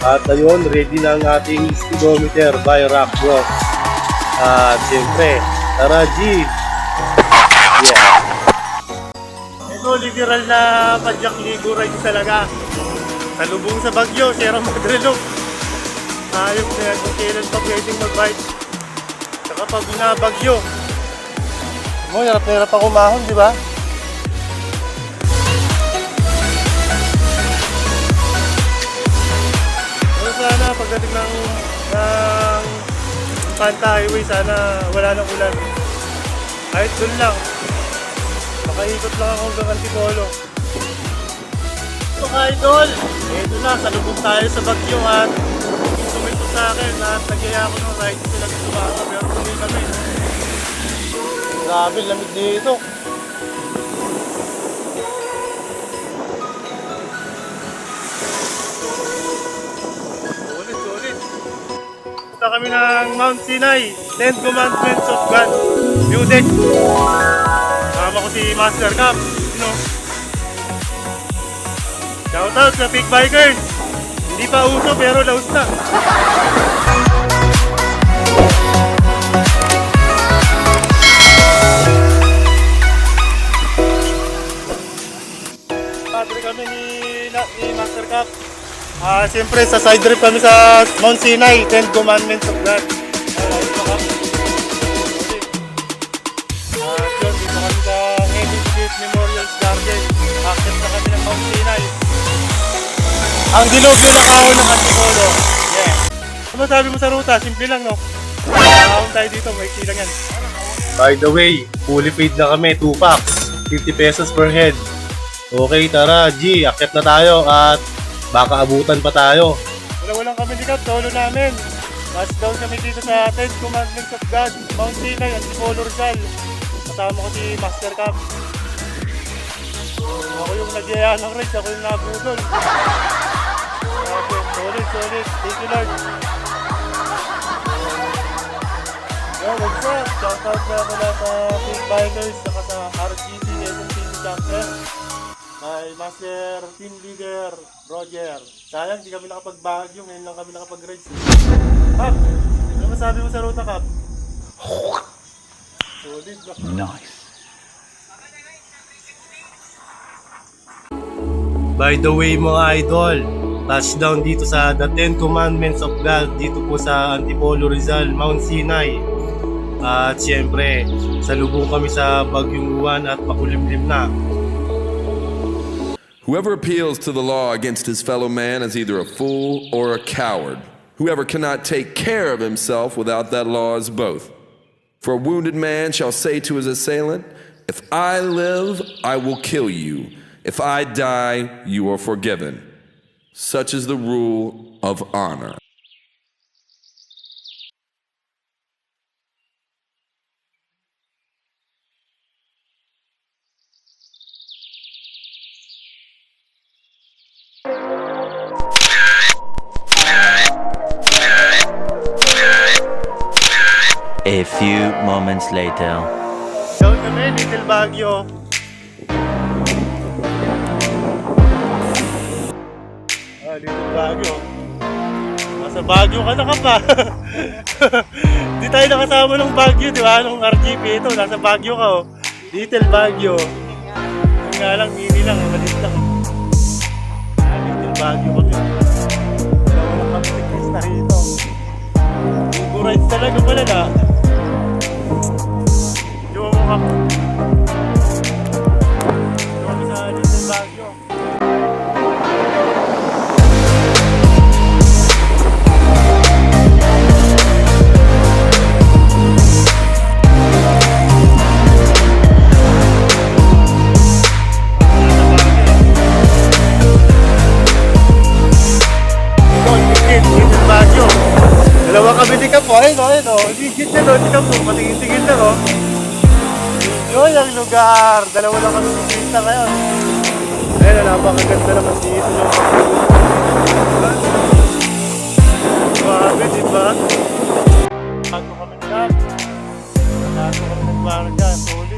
At ayun, ready na ang ating speedometer by Rock Bros. At siyempre, tara G! Yeah! Ito literal na padyak ligo ride talaga. Salubong sa Bagyo, Sierra Madre Loop. Ayop na yan kung kailan pa pwedeng mag-bike. Saka pag binabagyo. Mo, hirap na hirap ako umahon, di ba? Pero sana pagdating ng Panta Highway, sana wala nang ulan. Kahit dun lang. Makaikot lang ako hanggang Antipolo. So mga idol, ito na, salubong tayo sa Bagyo at sumito sa akin at nagyaya ako ng ride sila sa Sumaka pero tuloy kami. Grabe, lamig dito. Sulit. Punta kami ng Mount Sinai, 10 Commandments of God, View Deck. Kasama ko si Master Cap, Shoutout sa Big Bikers! Hindi pa uso pero laos na. Padre kami ni Master Cap. Siyempre sa side trip kami sa Mount Sinai, 10 Commandments of God. Dito kami sa Heaven Gate Memorial Garden. Access na kami ng Mount Sinai. Ang dilubyo na kahon ng Antipolo. Yeah. Ano sabi mo sa ruta? Simple lang, no? Kahon tayo dito, may lang yan. By the way, fully paid na kami, 2 packs. 50 pesos per head. Okay, tara, G, akit na tayo at baka abutan pa tayo. Walang kami ni Cap, solo namin. Mas down kami dito sa 10 Commandments of God, Mount Sinai, Antipolo Rizal. Kasama ko si Master Cap. Ako yung nagyaya ng race, ako yung nabudol. Okay, solid. Thank you, Lord. Yo, what's up? Shoutout na pala sa Big Bikers, saka sa RGC, Quezon City Chapter. Kay Master Team Leader, Roger. Sayang, di kami nakapag-Baguio, ngayon lang kami nakapag-race. Cap, ano masabi mo sa ruta, Cap? Solid, no? Nice. By the way mga idol, touchdown dito sa The 10 Commandments of God dito po sa Antipolo Rizal, Mount Sinai. At siyempre, salubong kami sa Bagyong Juan at makulimlim na. Whoever appeals to the law against his fellow man is either a fool or a coward. Whoever cannot take care of himself without that law is both. For a wounded man shall say to his assailant, "If I live, I will kill you. If I die, you are forgiven." Such is the rule of honor. A few moments later. Down kami, Little Baguio. Little Baguio. Nasa Baguio ka na ka pa. Di tayo nakasama ng Baguio, di ba? Nung RGP ito, nasa Baguio ka, oh. Little Baguio. Yung nga lang, mini lang, malit lang. Little Baguio kami. Wala kami nag-test na rito. Bugo rides talaga pala na. Yung mga kami sa Little Baguio. Dalawa kami ni Cap, ayun o. Higit na doon, ni Cap, patingin-tingin na o. Yun ang lugar. Dalawa lang kami pista ngayon. Ayun, napakaganda naman dito. Grabe, diba? Bago kami ni Cap. Bago kami nagbarga, solid.